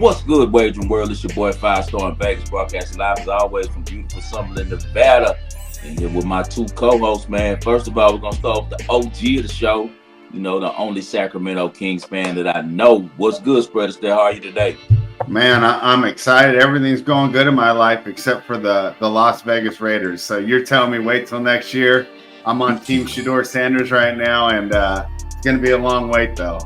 What's good, Wagering World? It's your boy Five Star in Vegas, broadcasting live as always from beautiful Summerlin, Nevada. And here with my two co-hosts, man. First of all, we're gonna start with the OG of the show. You know, the only Sacramento Kings fan that I know. What's good, Spreaders? How are you today? Man, I'm excited. Everything's going good in my life except for the Las Vegas Raiders. So you're telling me wait till next year? I'm on Team Shedeur Sanders right now, and it's going to be a long wait, though.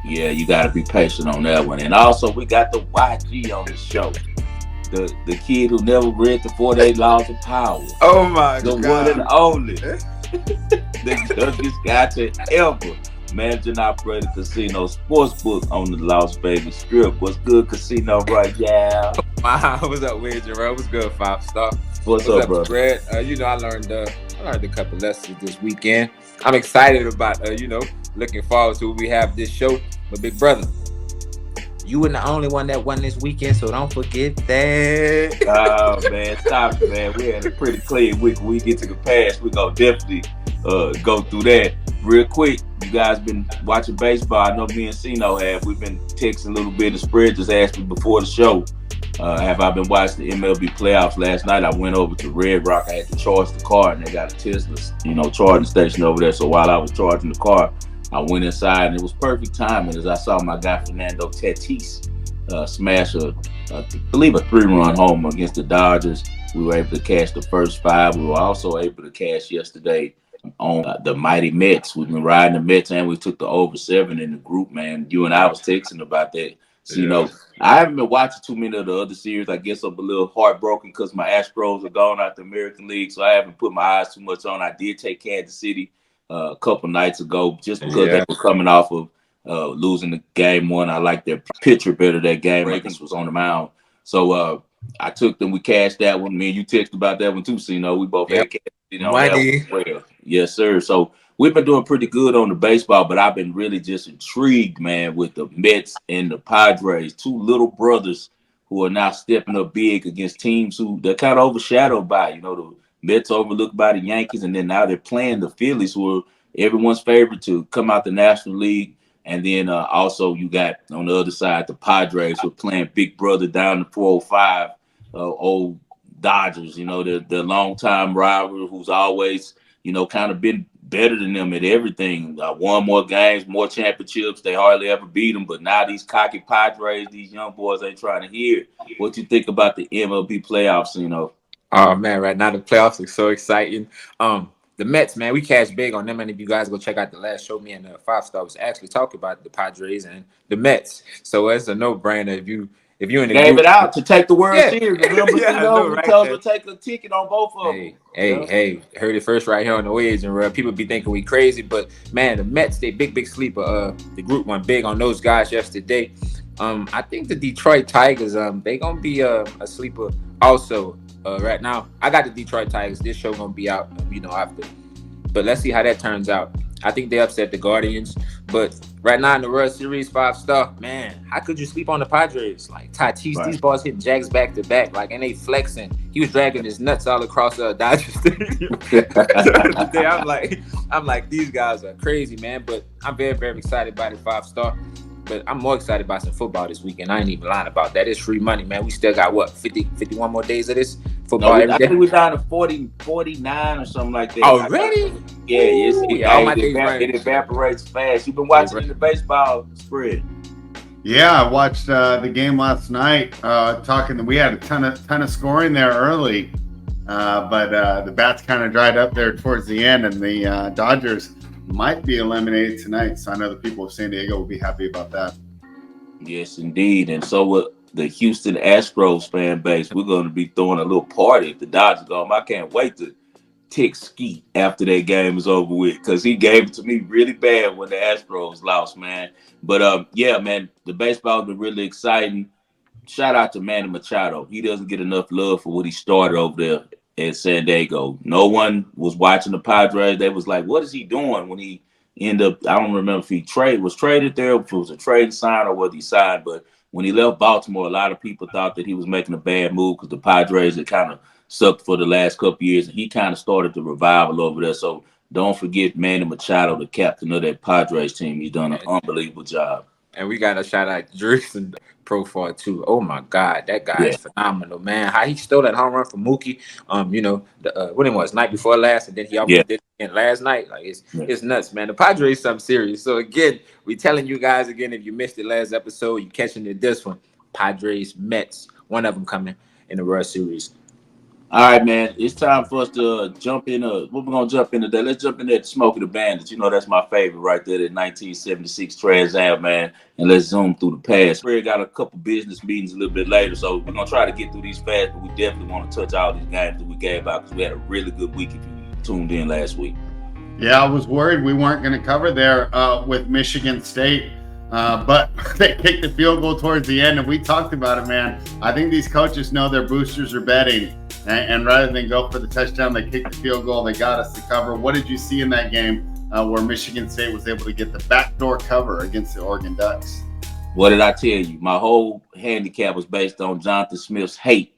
Yeah, you got to be patient on that one. And also, we got the YG on the show. The kid who never read the 48 Laws of Power. Oh my The God. one and only. The youngest guy to ever manage and operate a casino sportsbook on the Las Vegas Strip. What's good, Casino Royale? Wow, what's up, Wade Jerome? What's good, Five Star? What's up, brother? Fred? I learned a couple lessons this weekend. I'm excited about looking forward to what we have this show. But big brother, you were the only one that won this weekend, so don't forget that. Oh man, stop it, man. We had a pretty clean week. When we get to the past, we're gonna definitely go through that real quick. You guys been watching baseball. I know me and Cino have. We've been texting a little bit. The spread just asked me before the show. Have I been watching the MLB playoffs? Last night I went over to Red Rock. I had to charge the car, and they got a Tesla, charging station over there. So while I was charging the car, I went inside, and it was perfect timing as I saw my guy Fernando Tatis smash I believe a 3-run home against the Dodgers. We were able to cash the first 5. We were also able to cash yesterday on the mighty Mets. We've been riding the Mets, and we took the over 7 in the group, man. You and I was texting about that. So, I haven't been watching too many of the other series. I guess I'm a little heartbroken because my Astros are gone out the American League, so I haven't put my eyes too much on. I did take Kansas City a couple nights ago just because they were coming off of losing the game 1. I like their pitcher better that game. Reagans was on the mound. So I took them. We cashed that one. Me and you texted about that one too, so we both had cashed on that one as well. Yes, sir. So we've been doing pretty good on the baseball, but I've been really just intrigued, man, with the Mets and the Padres, two little brothers who are now stepping up big against teams who they're kind of overshadowed by. The Mets overlooked by the Yankees, and then now they're playing the Phillies, who are everyone's favorite to come out the National League. And then also you got on the other side the Padres who are playing big brother down the 405, old Dodgers. The longtime rival who's always kind of been better than them at everything. Won more games, more championships. They hardly ever beat them. But now these cocky Padres, these young boys ain't trying to hear. What you think about the MLB playoffs? Oh man, right now the playoffs are so exciting. The Mets, man, we cashed big on them. And if you guys go check out the last show, me and Five Star was actually talking about the Padres and the Mets. So it's a no-brainer if you in the gave group, it out to take the World Series. Remember, I know, right? told them to take a ticket on both of them. Hey, heard it first right here on the Waves, and people be thinking we crazy, but man, the Mets, they big sleeper. The group went big on those guys yesterday. I think the Detroit Tigers, they gonna be a sleeper also. Right now, I got the Detroit Tigers. This show gonna be out, after. But let's see how that turns out. I think they upset the Guardians. But right now in the World Series, Five Star, man, how could you sleep on the Padres? Like Tatis, right. These balls hitting Jags back to back, and they flexing. He was dragging his nuts all across Dodger Stadium. Today, I'm like, these guys are crazy, man. But I'm very, very excited by the Five Star. But I'm more excited about some football this weekend. I ain't even lying about that. It's free money, man. We still got, 51 more days of this football every day? I think we're down to 40, 49 or something like that. Already? It evaporates fast. You've been watching the baseball spread. Yeah, I watched the game last night. We had a ton of scoring there early, but the bats kind of dried up there towards the end, and the Dodgers might be eliminated tonight. So I know the people of San Diego will be happy about that. Yes, indeed. And so with the Houston Astros fan base, we're going to be throwing a little party if the Dodgers go home. I can't wait to tick Skeet after that game is over with, because he gave it to me really bad when the Astros lost, man. But yeah, man, the baseball's been really exciting. Shout out to Manny Machado. He doesn't get enough love for what he started over there at San Diego. No one was watching the Padres. They was like, what is he doing when he ended up? I don't remember if he was traded there, if it was a trade sign or whether he signed. But when he left Baltimore, a lot of people thought that he was making a bad move because the Padres had kind of sucked for the last couple of years. And he kind of started the revival over there. So don't forget Manny Machado, the captain of that Padres team. He's done an unbelievable job. And we got a shout out Jerson Profar too. Oh my God, that guy Yeah, is phenomenal, man. How he stole that home run from Mookie. The when it was night before last, and then he yeah, almost did it again last night. Like yeah. it's nuts, man. The Padres something serious. So again, we telling you guys again, if you missed it last episode, you catching it this one. Padres, Mets, one of them coming in the World Series. All right, man. It's time for us to jump in. What we're gonna jump into that? Let's jump in there to Smoke of the Bandits. You know that's my favorite right there. That 1976 Trans Am, man. And let's zoom through the past. We got a couple business meetings a little bit later, so we're gonna try to get through these fast. But we definitely want to touch all these games that we gave out because we had a really good week. If you tuned in last week. Yeah, I was worried we weren't going to cover there with Michigan State, but they kicked the field goal towards the end, and we talked about it, man. I think these coaches know their boosters are betting, and rather than go for the touchdown, they kicked the field goal. They got us to cover. What did you see in that game where Michigan State was able to get the backdoor cover against the Oregon Ducks? What did I tell you? My whole handicap was based on Jonathan Smith's hate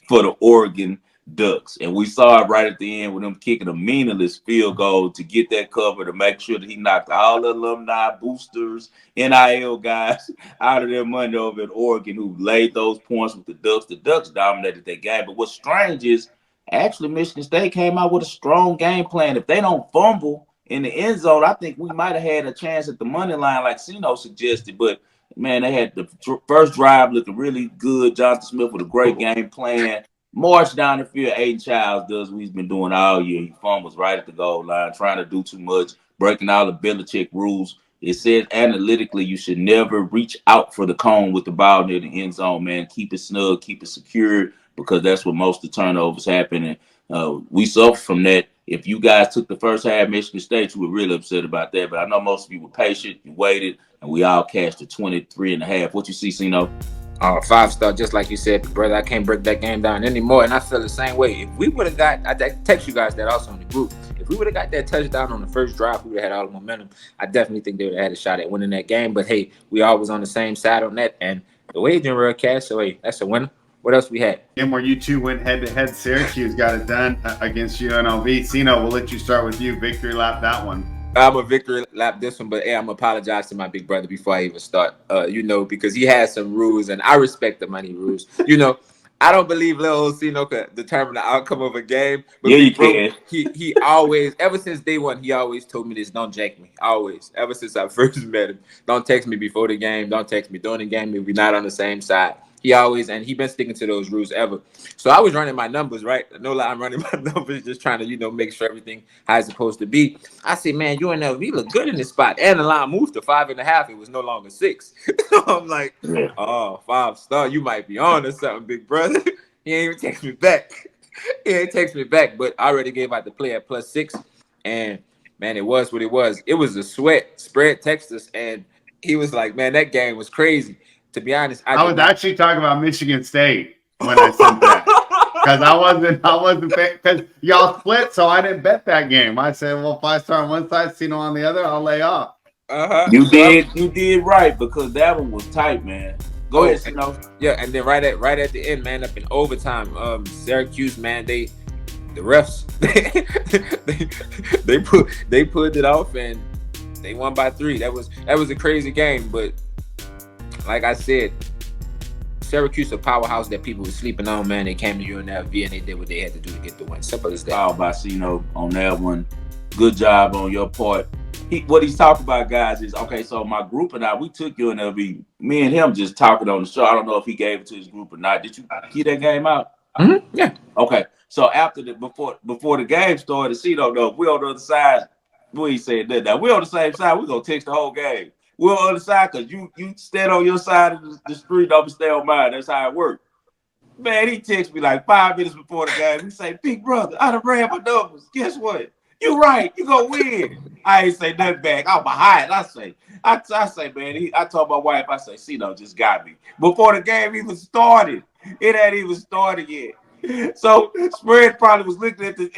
for the Oregon Ducks. And we saw it right at the end with them kicking a meaningless field goal to get that cover to make sure that he knocked all the alumni, boosters, NIL guys out of their money over at Oregon who laid those points with the Ducks. The Ducks dominated that game. But what's strange is actually Michigan State came out with a strong game plan. If they don't fumble in the end zone, I think we might have had a chance at the money line like Sino suggested. But man, they had the first drive looking really good. Jonathan Smith with a great game plan. March down the field, Aiden Childs does what he's been doing all year. He fumbles right at the goal line, trying to do too much, breaking all the Belichick rules. It says analytically you should never reach out for the cone with the ball near the end zone, man. Keep it snug, keep it secured, because that's where most of the turnovers happen. And we suffer from that. If you guys took the first half Michigan State, you were really upset about that. But I know most of you were patient, you waited, and we all cashed the 23.5. What you see, Sino? 5-star, just like you said, brother. I can't break that game down anymore, and I feel the same way. If we would have got, I text you guys that also in the group. If we would have got that touchdown on the first drive, we would have had all the momentum. I definitely think they would have had a shot at winning that game. But hey, we always on the same side on that, and the wagering real cash. So hey, that's a winner. What else we had? Game where you two went head to head. Syracuse got it done against UNLV. Sino, we'll let you start with you. Victory lap that one. I'm a victory lap this one, but hey, I'm gonna apologize to my big brother before I even start. Because he has some rules, and I respect the money rules. I don't believe Lil Osino could determine the outcome of a game. But yeah, you can. He always, ever since day one, he always told me this: don't jack me. Always, ever since I first met him, don't text me before the game. Don't text me during the game if we're not on the same side. He always, and he been sticking to those rules ever. So I was running my numbers, right? No lie, I'm running my numbers, just trying to, make sure everything how it's supposed to be. I said, man, UNLV look good in this spot. And the line moved to 5.5. It was no longer 6. So I'm like, oh, 5-star, you might be on or something, big brother. He ain't even text me back. But I already gave out the play at +6. And man, it was what it was. It was a sweat. Spread Texas, and he was like, man, that game was crazy. To be honest, I was actually talking about Michigan State when I said that because I wasn't because y'all split, so I didn't bet that game. I said, well, 5-star on one side, Sino on the other, I'll lay off. You did right because that one was tight, man. Go ahead, Sino. Yeah, and then right at the end, man, up in overtime, Syracuse, man, the refs they put it off and they won by 3. That was a crazy game, but like I said, Syracuse a powerhouse that people were sleeping on, man. They came to UNLV and they did what they had to do to get the win. Simple as that. Foul by Sino on that one. Good job on your part. What he's talking about, guys, is okay. So my group and I, we took UNLV. Me and him just talking on the show. I don't know if he gave it to his group or not. Did you keep that game out? Mm-hmm. Yeah. Okay. So after before the game started, Sino though, we on the other side. We ain't saying that. Now we on the same side. We gonna text the whole game. We're on the other side because you stand on your side of the street, don't stay on mine. That's how it works. Man, he texted me like 5 minutes before the game. He say, big brother, I done ran my numbers. Guess what? You right. You gonna win. I ain't say nothing back. I'm behind. I say, man, I told my wife, I say, Sino just got me. Before the game even started. It hadn't even started yet. So Spread probably was looking at the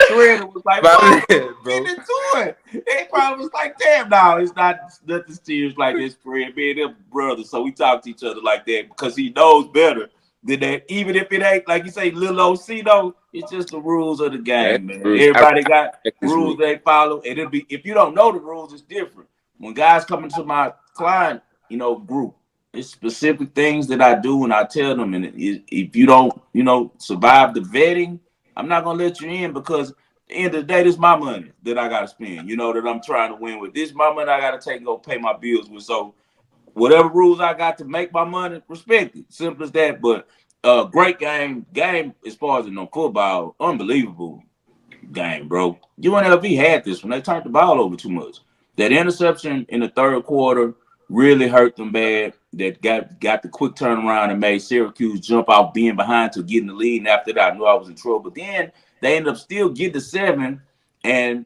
thread and was like, "What getting into it?" They probably was like, "Damn, no, it's not nothing serious like this." Spread, man, them brothers. So we talk to each other like that because he knows better than that. Even if it ain't like you say, Lil OC though, it's just the rules of the game, man. Everybody got rules they follow, and it'll be if you don't know the rules, it's different. when guys come into my client, group, it's specific things that I do, and I tell them. And if you don't, survive the vetting, I'm not gonna let you in, because at the end of the day, this is my money that I gotta spend. That I'm trying to win with. This is my money I gotta take and go pay my bills with. So whatever rules I got to make my money, respect it. Simple as that. But great game as far as football, unbelievable game, bro. UNLV had this when they turned the ball over too much. That interception in the third quarter really hurt them bad. That got the quick turnaround and made Syracuse jump off being behind to getting the lead. And after that, I knew I was in trouble. But then they ended up still getting the 7, and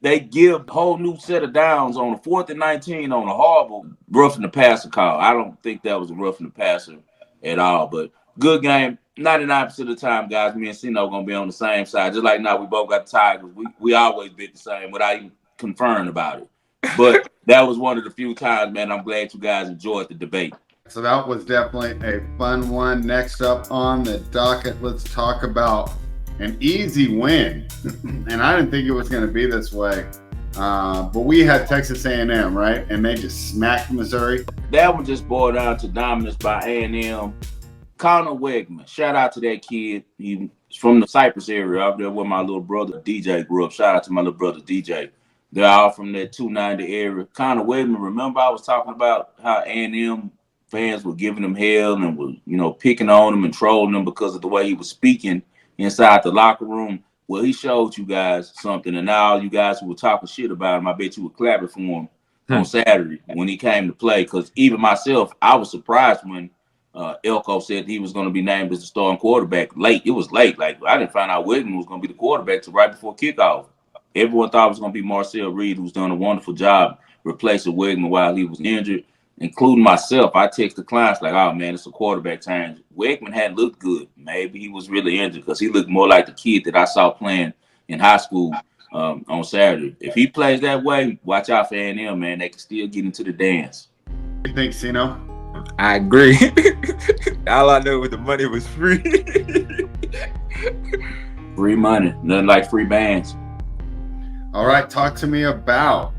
they give a whole new set of downs on a 4th and 19 on a horrible roughing the passer call. I don't think that was a roughing the passer at all. But good game. 99% of the time, guys, me and Sino gonna be on the same side. Just like now, we both got the Tigers. We always been the same without even conferring about it. But that was one of the few times, man. I'm glad you guys enjoyed the debate. So that was definitely a fun one. Next up on the docket, let's talk about an easy win. And I didn't think it was going to be this way. But we had Texas A&M, right? And they just smacked Missouri. That one just boiled down to dominance by A&M. Connor Wegman, shout out to that kid. He's from the Cypress area out there where my little brother DJ grew up. Shout out to my little brother DJ. They're all from that 290 area. Connor Wegman, remember I was talking about how A&M fans were giving him hell and were, picking on him and trolling him because of the way he was speaking inside the locker room. Well, he showed you guys something, and now you guys who were talking shit about him, I bet you were clapping for him on Saturday when he came to play. Because even myself, I was surprised when Elko said he was going to be named as the starting quarterback late. It was late. Like, I didn't find out Wegman was going to be the quarterback till right before kickoff. Everyone thought it was going to be Marcel Reed, who's done a wonderful job replacing Wegman while he was injured, including myself. I text the clients like, oh, man, it's a quarterback change. Wegman hadn't looked good. Maybe he was really injured because he looked more like the kid that I saw playing in high school on Saturday. If he plays that way, watch out for A&M, man. They can still get into the dance. What do you think, Sino? I agree. All I know was the money was free. Free money. Nothing like free bands. All right, talk to me about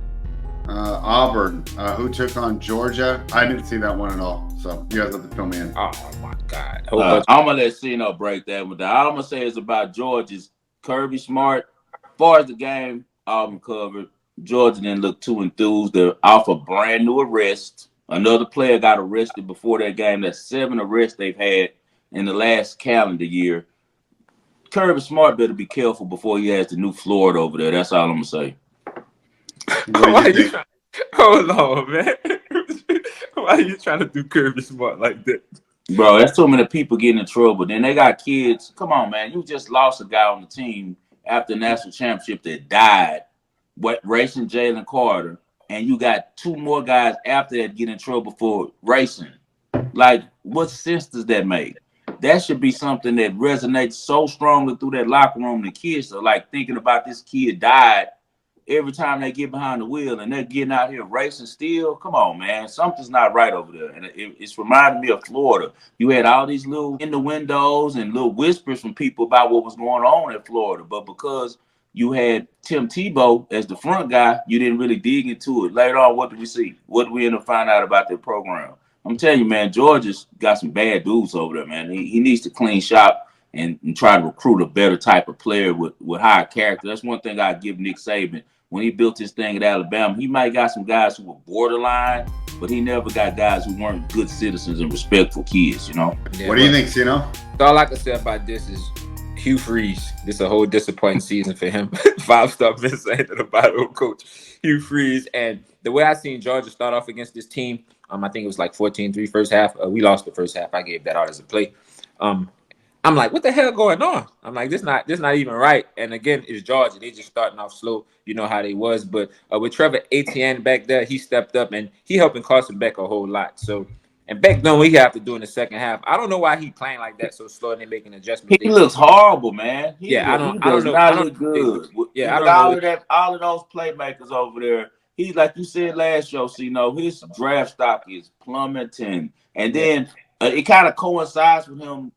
Auburn, who took on Georgia. I didn't see that one at all, so you guys have to fill me in. Oh, my God. I'm going to let Sino break that one down. All I'm going to say is about Georgia's Kirby Smart. As far as the game, Auburn covered. Georgia didn't look too enthused. They're off a brand new arrest. Another player got arrested before that game. That's 7 arrests they've had in the last calendar year. Kirby Smart better be careful before he has the new Florida over there. That's all I'm going to say. Hold on, man. Why are you trying to do Kirby Smart like that? Bro, that's too many people getting in trouble. Then they got kids. Come on, man. You just lost a guy on the team after the national championship that died, racing Jalen Carter. And you got 2 more guys after that get in trouble for racing. Like, what sense does that make? That should be something that resonates so strongly through that locker room. The kids are like thinking about this kid died every time they get behind the wheel, and they're getting out here racing still. Come on, man. Something's not right over there. And it's reminding me of Florida. You had all these little innuendos and little whispers from people about what was going on in Florida. But because you had Tim Tebow as the front guy, you didn't really dig into it. Later on, what did we see? What did we end up finding out about their program? I'm telling you, man, Georgia's got some bad dudes over there, man. He needs to clean shop and try to recruit a better type of player with higher character. That's one thing I give Nick Saban. When he built his thing at Alabama, he might got some guys who were borderline, but he never got guys who weren't good citizens and respectful kids, Yeah, what do you think, Sino? All I can say about this is Hugh Freeze. This is a whole disappointing season for him. 5-star missing the bottom coach, Hugh Freeze. And the way I seen Georgia start off against this team, I think it was like 14-3 first half. We lost the first half. I gave that out as a play. I'm like, what the hell going on? I'm like, this not even right. And again, it's Georgia. They just starting off slow. You know how they was. But with Trevor Etienne back there, he stepped up and he helping Carson Beck a whole lot. So, and Beck done what he have to do in the second half. I don't know why he playing like that so slow and they making adjustments. He looks horrible, man. I don't look good. Yeah, I don't know. All of those playmakers over there. He's like you said last show, his draft stock is plummeting. And then it kind of coincides with him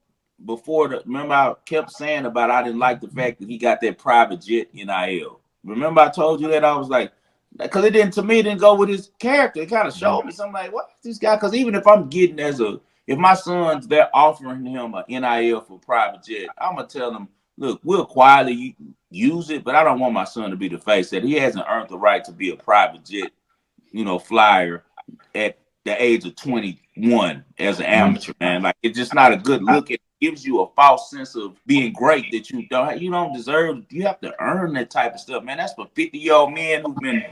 before remember I kept saying about I didn't like the fact that he got that private jet NIL. Remember I told you that? I was like, because it didn't, to me, it didn't go with his character. It kind of showed me something like, what is this guy? Because even if I'm getting if my son's, they're offering him a NIL for private jet, I'm gonna tell him, look, we'll quietly use it, but I don't want my son to be the face that he hasn't earned the right to be a private jet, flyer at the age of 21 as an amateur, man. Like, it's just not a good look. It gives you a false sense of being great that you don't deserve. You have to earn that type of stuff, man. That's for 50-year-old men who've been,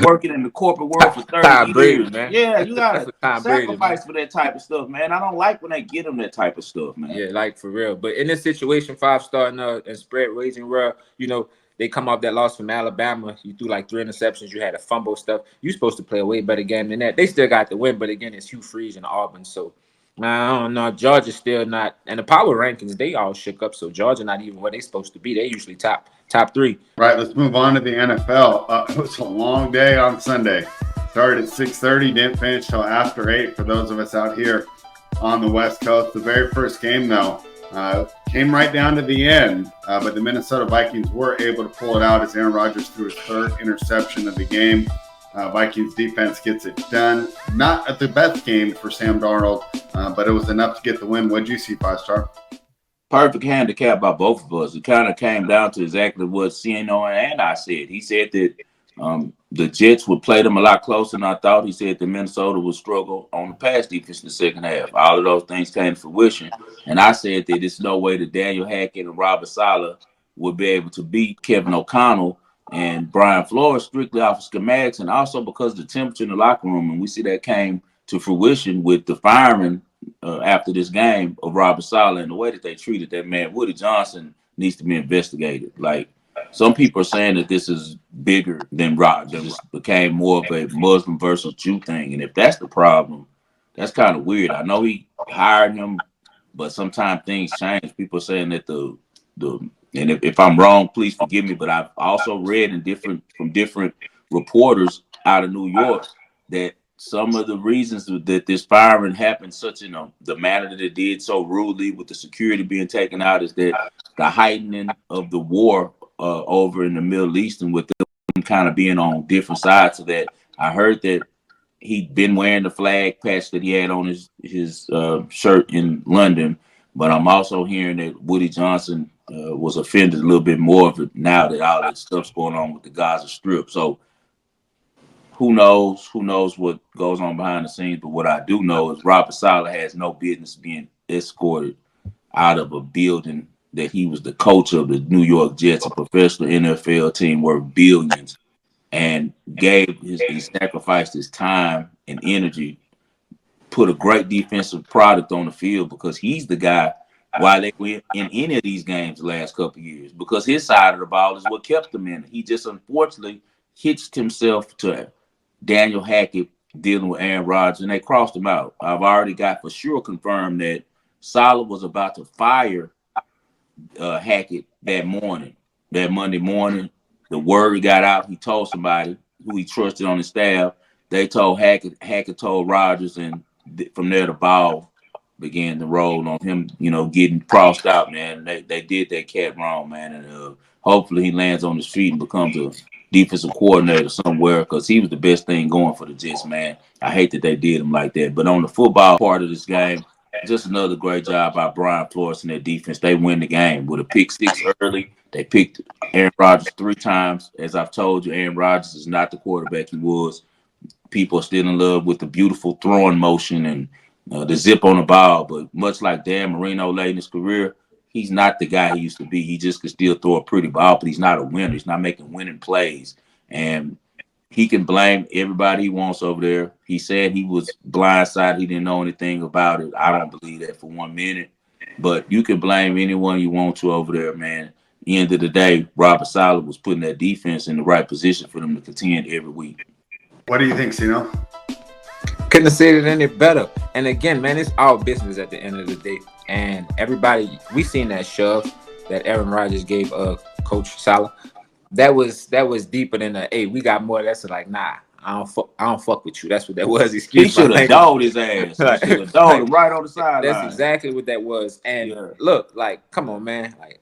working in the corporate world for 30 Tom Brady, years. man. Yeah, you That's gotta for Tom Brady, man. sacrifice for that type of stuff, man. I don't like when they get them that type of stuff, man. Yeah, like for real. But in this situation, 5-star and spread raising rare, they come off that loss from Alabama. You threw like 3 interceptions. You had a fumble stuff. You're supposed to play a way better game than that. They still got the win, but again, it's Hugh Freeze and Auburn. So, I don't know. Georgia's still not. And the power rankings, they all shook up. So Georgia not even where they supposed to be. They usually top 3. Right, let's move on to the NFL. It was a long day on Sunday. Started at 6:30, didn't finish till after 8 for those of us out here on the West Coast. The very first game, though, came right down to the end, but the Minnesota Vikings were able to pull it out as Aaron Rodgers threw his 3rd interception of the game. Vikings defense gets it done. Not at the best game for Sam Darnold, but it was enough to get the win. What'd you see, 5-star? Perfect handicap by both of us. It kind of came down to exactly what CNO and I said. He said that the Jets would play them a lot closer than I thought. He said that Minnesota would struggle on the pass defense in the second half. All of those things came to fruition. And I said that there's no way that Daniel Hackett and Robert Saleh would be able to beat Kevin O'Connell and Brian Flores strictly off of schematics, and also because of the temperature in the locker room. And we see that came to fruition with the firing after this game of Robert Saleh and the way that they treated that man. Woody Johnson needs to be investigated. Like, some people are saying that this is bigger than Rodgers. This became more of a Muslim versus Jew thing. And if that's the problem, that's kind of weird. I know he hired him, but sometimes things change. People are saying that and if I'm wrong, please forgive me, but I've also read from different reporters out of New York that some of the reasons that this firing happened such in the manner that it did, so rudely, with the security being taken out, is that the heightening of the war over in the Middle East, and with them kind of being on different sides of that. I heard that he'd been wearing the flag patch that he had on his shirt in London, but I'm also hearing that Woody Johnson was offended a little bit more of it now that all that stuff's going on with the Gaza Strip. So who knows what goes on behind the scenes, but what I do know is Robert Saleh has no business being escorted out of a building that he was the coach of, the New York Jets, a professional NFL team worth billions, and he sacrificed his time and energy, put a great defensive product on the field, because he's the guy why they went in any of these games the last couple of years, because his side of the ball is what kept them in it. He just unfortunately hitched himself to Daniel Hackett dealing with Aaron Rodgers, and they crossed him out. I've already got for sure confirmed that Saleh was about to fire Hackett that Monday morning. The word got out. He told somebody who he trusted on his staff. They told Hackett. Hackett told Rodgers, and from there the ball began to roll on him. Getting crossed out, man. They did that cat wrong, man, and hopefully he lands on the street and becomes a defensive coordinator somewhere, because he was the best thing going for the Jets, man. I hate that they did him like that. But on the football part of this game, just another great job by Brian Flores and their defense. They win the game with a pick six early. They picked Aaron Rodgers 3 times. As I've told you, Aaron Rodgers is not the quarterback he was. People are still in love with the beautiful throwing motion and the zip on the ball. But much like Dan Marino late in his career, he's not the guy he used to be. He just could still throw a pretty ball, but he's not a winner. He's not making winning plays. And he can blame everybody he wants over there. He said he was blindsided. He didn't know anything about it. I don't believe that for 1 minute. But you can blame anyone you want to over there, man. At the end of the day, Robert Saleh was putting that defense in the right position for them to contend every week. What do you think, Sino? Couldn't have said it any better. And again, man, it's our business at the end of the day. And everybody, we seen that shove that Aaron Rodgers gave Coach Saleh. That was deeper than hey, we got more. That's like, nah, I don't fuck with you. That's what that was. He should have dogged his ass. He should have dogged him right on the sideline. That's exactly what that was. And look, like, come on, man. Like,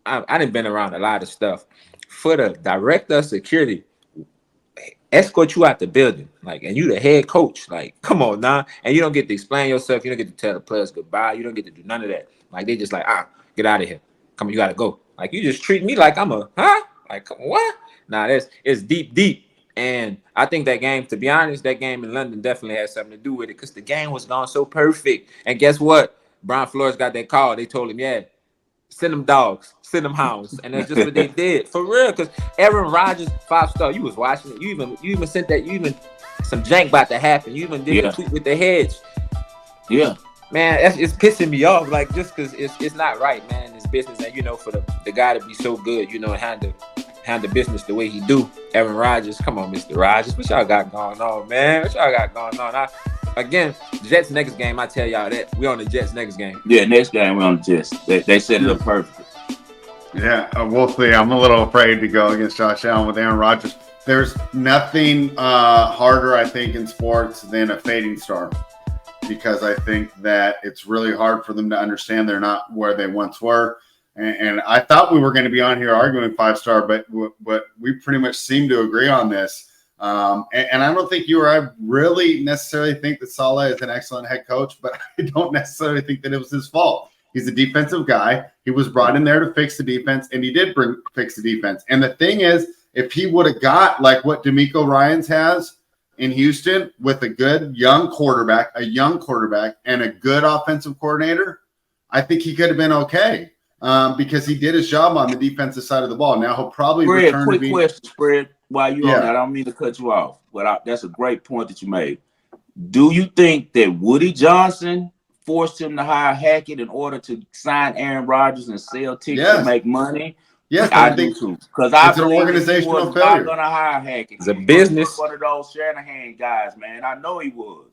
I done been around a lot of stuff. For the director of security escort you out the building, like, and you the head coach, like, come on now, and you don't get to explain yourself, you don't get to tell the players goodbye, you don't get to do none of that. Like, they just like, get out of here, come on, you gotta go. Like, you just treat me like I'm a like, come on, what? Nah, it's deep, and I think that game, to be honest, that game in London definitely had something to do with it because the game was going so perfect. And guess what? Brian Flores got that call. They told him, yeah, send them dogs, send them hounds, and that's just what they did for real. Because Aaron Rodgers, 5-star, you was watching it. You even sent that. You even some jank about to happen. You even did a tweet with the hedge. Yeah, man, it's pissing me off. Like, just because it's not right, man. It's business, and for the guy to be so good, and handle business the way he do. Aaron Rodgers, come on, Mr. Rodgers, what y'all got going on, man? What y'all got going on? Again, Jets next game, I tell y'all that we on the Jets next game. Yeah, next game we on the Jets. They set it up perfectly. Yeah, we'll see. I'm a little afraid to go against Josh Allen with Aaron Rodgers. There's nothing harder, I think, in sports than a fading star, because I think that it's really hard for them to understand they're not where they once were. And I thought we were going to be on here arguing 5-star, but we pretty much seem to agree on this. And I don't think you or I really necessarily think that Saleh is an excellent head coach, but I don't necessarily think that it was his fault. He's a defensive guy. He was brought in there to fix the defense, and he did fix the defense. And the thing is, if he would have got like what DeMeco Ryans has in Houston with a good young quarterback, and a good offensive coordinator, I think he could have been okay. Because he did his job on the defensive side of the ball. Now he'll probably return quick to being... question, Spread, while you're on that. I don't mean to cut you off, but that's a great point that you made. Do you think that Woody Johnson forced him to hire Hackett in order to sign Aaron Rodgers and sell tickets to make money? Yes, I do too. Because I it's an organizational failure. Not going to hire Hackett. It's a business. One of those Shanahan guys, man. I know he was.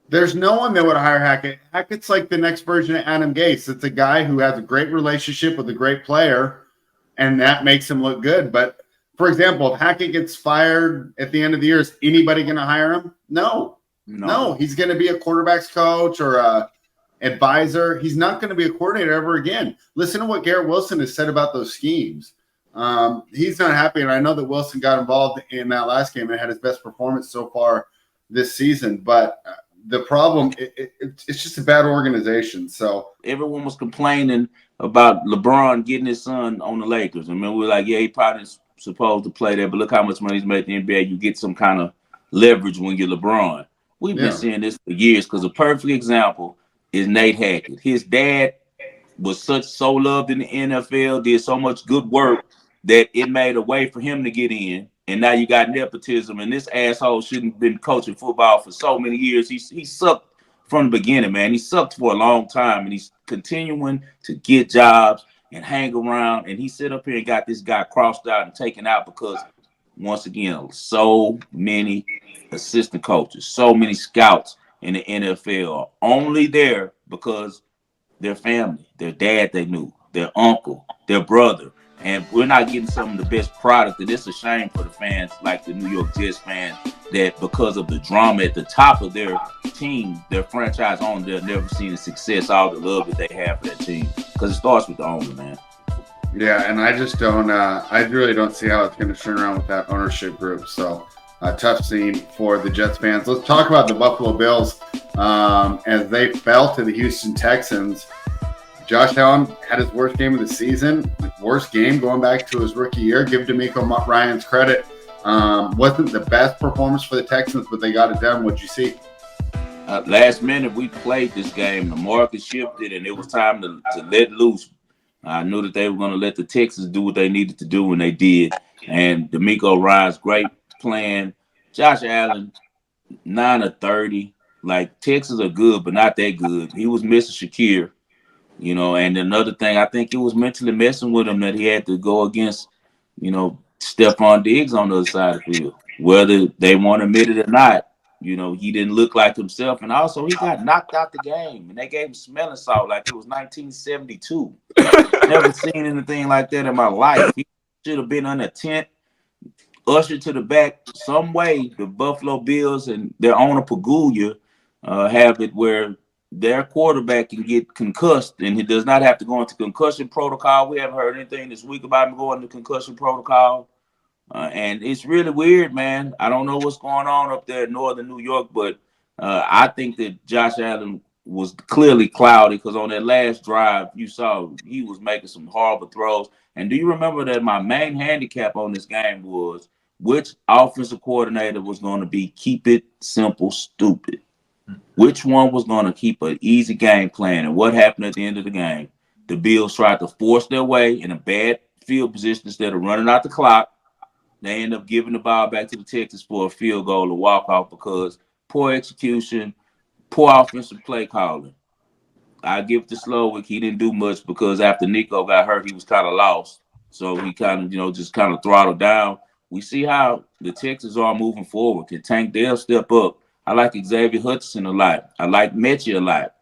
There's no one that would hire Hackett. Hackett's like the next version of Adam Gase. It's a guy who has a great relationship with a great player, and that makes him look good. But, for example, if Hackett gets fired at the end of the year, is anybody going to hire him? No. He's going to be a quarterback's coach or a advisor. He's not going to be a coordinator ever again. Listen to what Garrett Wilson has said about those schemes. He's not happy, and I know that Wilson got involved in that last game and had his best performance so far this season, but the problem, it's just a bad organization. So everyone was complaining about LeBron getting his son on the Lakers. I mean, we were like, yeah, he probably supposed to play there, but look how much money he's made in the NBA. You get some kind of leverage when you're LeBron. We've been seeing this for years, because a perfect example is Nate Hackett. His dad was so loved in the NFL, did so much good work that it made a way for him to get in. And now you got nepotism, and this asshole shouldn't have been coaching football for so many years. He sucked from the beginning, man. He sucked for a long time, and he's continuing to get jobs and hang around. And he sit up here and got this guy crossed out and taken out because, once again, so many assistant coaches, so many scouts in the NFL are only there because their family, their dad they knew, their uncle, their brother. And we're not getting some of the best product. And it's a shame for the fans, like the New York Jets fans, that because of the drama at the top of their team, their franchise owner, they'll never see the success, all the love that they have for that team. Because it starts with the owner, man. Yeah, and I just don't, I really don't see how it's going to turn around with that ownership group. So, tough scene for the Jets fans. Let's talk about the Buffalo Bills as they fell to the Houston Texans. Josh Allen had his worst game of the season, worst game going back to his rookie year. Give DeMeco Ryans credit. Wasn't the best performance for the Texans, but they got it done. What'd you see? Last minute, we played this game. The market shifted, and it was time to let loose. I knew that they were going to let the Texans do what they needed to do, and they did. And DeMeco Ryans, great plan. Josh Allen, 9 of 30. Like, Texans are good, but not that good. He was missing Shakir. And another thing, I think it was mentally messing with him that he had to go against, Stephon Diggs on the other side of the field. Whether they want to admit it or not, he didn't look like himself. And also, he got knocked out the game. And they gave him smelling salt like it was 1972. Never seen anything like that in my life. He should have been on a tent, ushered to the back some way. The Buffalo Bills and their owner, Pagula, have it where their quarterback can get concussed, and he does not have to go into concussion protocol. We haven't heard anything this week about him going to concussion protocol. And it's really weird, man. I don't know what's going on up there in northern New York, but I think that Josh Allen was clearly cloudy because on that last drive, you saw he was making some horrible throws. And do you remember that my main handicap on this game was which offensive coordinator was going to be keep it simple, stupid? Which one was going to keep an easy game plan? And what happened at the end of the game? The Bills tried to force their way in a bad field position instead of running out the clock. They end up giving the ball back to the Texans for a field goal or walk off because poor execution, poor offensive play calling. I give it to Slowick. He didn't do much because after Nico got hurt, he was kind of lost. So he kind of, just kind of throttled down. We see how the Texans are moving forward. Can Tank Dell step up? I like Xavier Hutchinson a lot. I like Mechie a lot.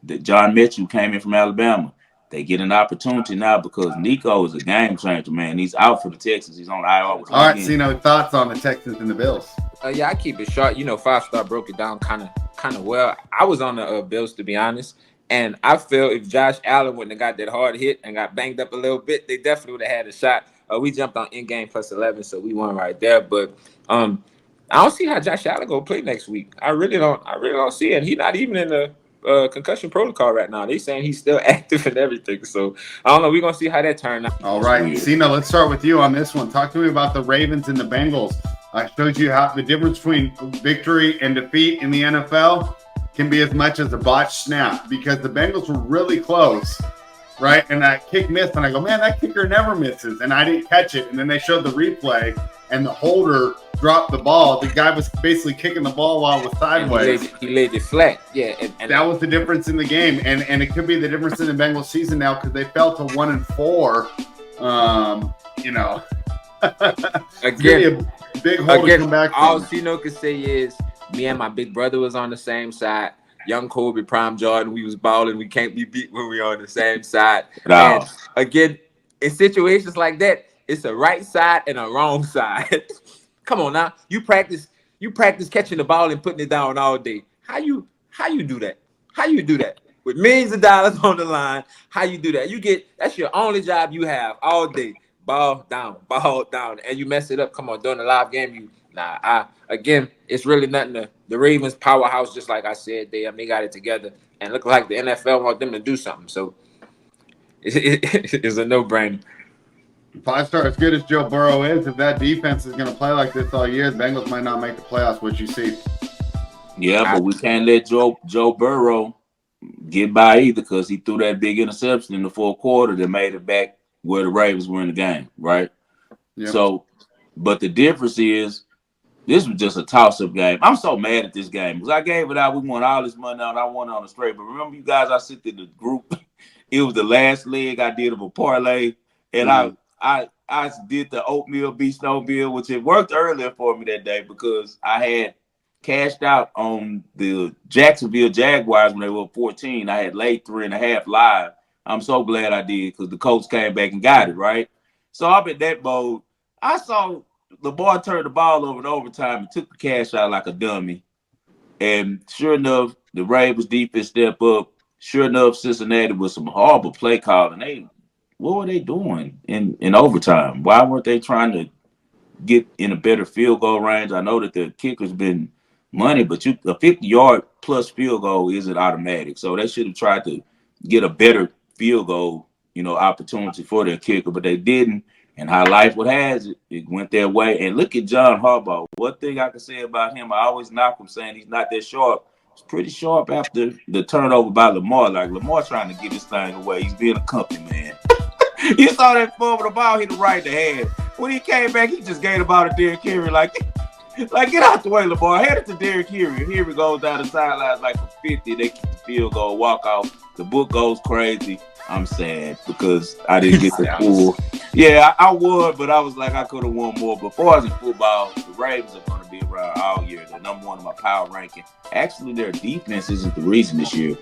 That John Mechie came in from Alabama. They get an opportunity now because Nico is a game changer, man. He's out for the Texans. He's on IR with All right, Cino, thoughts on the Texans and the Bills? Yeah, I keep it short. 5-star broke it down kind of well. I was on the Bills, to be honest, and I feel if Josh Allen wouldn't have got that hard hit and got banged up a little bit, they definitely would have had a shot. We jumped on in-game plus 11, so we won right there. But I don't see how Josh Allen go play next week. I really don't see it. He's not even in the concussion protocol right now. They saying he's still active and everything. So I don't know. We're gonna see how that turns out. All right, Cino, let's start with you on this one. Talk to me about the Ravens and the Bengals. I showed you how the difference between victory and defeat in the NFL can be as much as a botched snap because the Bengals were really close, right? And that kick missed, and I go, man, that kicker never misses, and I didn't catch it. And then they showed the replay, and the holder dropped the ball. The guy was basically kicking the ball while it was sideways. He laid it flat. Yeah, and that was the difference in the game, and it could be the difference in the Bengals season now because they fell to 1-4. Again, big hole to come back from. All Cino could say is me and my big brother was on the same side. Young Kobe, Prime Jordan, we was balling. We can't be beat when we on the same side. No. And again, in situations like that, it's a right side and a wrong side. Come on now. You practice catching the ball and putting it down all day. How you do that? How you do that? With millions of dollars on the line, how you do that? That's your only job you have all day. Ball down, and you mess it up. Come on, during the live game, again, it's really nothing. The Ravens powerhouse, just like I said, they got it together, and look like the NFL want them to do something. So it's a no-brainer. 5-star, as good as Joe Burrow is, if that defense is going to play like this all year, the Bengals might not make the playoffs. What you see? Yeah, but we can't let Joe Burrow get by either because he threw that big interception in the fourth quarter that made it back where the Ravens were in the game, right? Yep. So, but the difference is this was just a toss-up game. I'm so mad at this game because I gave it out. We won all this money out. I won on the straight. But remember, you guys, I sent in the group. It was the last leg I did of a parlay, and I did the oatmeal beef snowmobile, which it worked earlier for me that day because I had cashed out on the Jacksonville Jaguars when they were 14. I had laid 3.5 live. I'm so glad I did because the coach came back and got it, right? So I'm in that mode. I saw Lamar turn the ball over in overtime and took the cash out like a dummy. And sure enough, the Ravens defense stepped up. Sure enough, Cincinnati with some horrible play calling. What were they doing in overtime? Why weren't they trying to get in a better field goal range? I know that the kicker's been money, but a 50-yard plus field goal isn't automatic. So they should have tried to get a better field goal, opportunity for their kicker, but they didn't. And how life would has it, it went their way. And look at John Harbaugh. One thing I can say about him, I always knock him saying he's not that sharp. He's pretty sharp after the turnover by Lamar. Like Lamar trying to get his thing away. He's being a company man. You saw that fumble, the ball hit him right in the head. When he came back, he just gave the ball to Derrick Henry like get out the way, Lamar. Head it to Derrick Henry. Henry goes down the sidelines like for 50. They kick the field goal, walk off. The book goes crazy. I'm sad because I didn't get the full. Yeah, I would, but I was like, I could have won more. But before I was in football, the Ravens are going to be around all year. They're number one in my power ranking. Actually, their defense isn't the reason this year.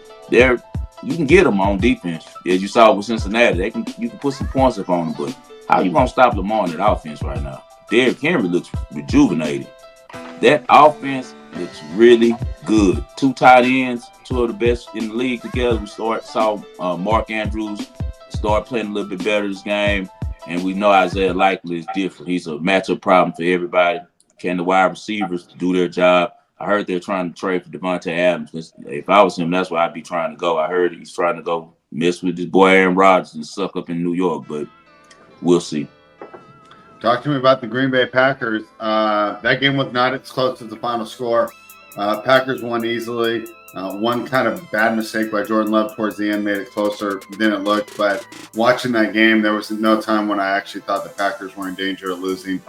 You can get them on defense. As you saw with Cincinnati, you can put some points up on them. But how you going to stop Lamar in that offense right now? Derrick Henry looks rejuvenated. That offense looks really good. 2 tight ends, 2 of the best in the league together. We saw Mark Andrews start playing a little bit better this game. And we know Isaiah Likely is different. He's a matchup problem for everybody. Can the wide receivers do their job? I heard they're trying to trade for Devontae Adams. If I was him, that's where I'd be trying to go. I heard he's trying to go mess with this boy Aaron Rodgers and suck up in New York, but we'll see. Talk to me about the Green Bay Packers. That game was not as close as the final score. Packers won easily. One kind of bad mistake by Jordan Love towards the end made it closer than it looked. But watching that game, there was no time when I actually thought the Packers were in danger of losing.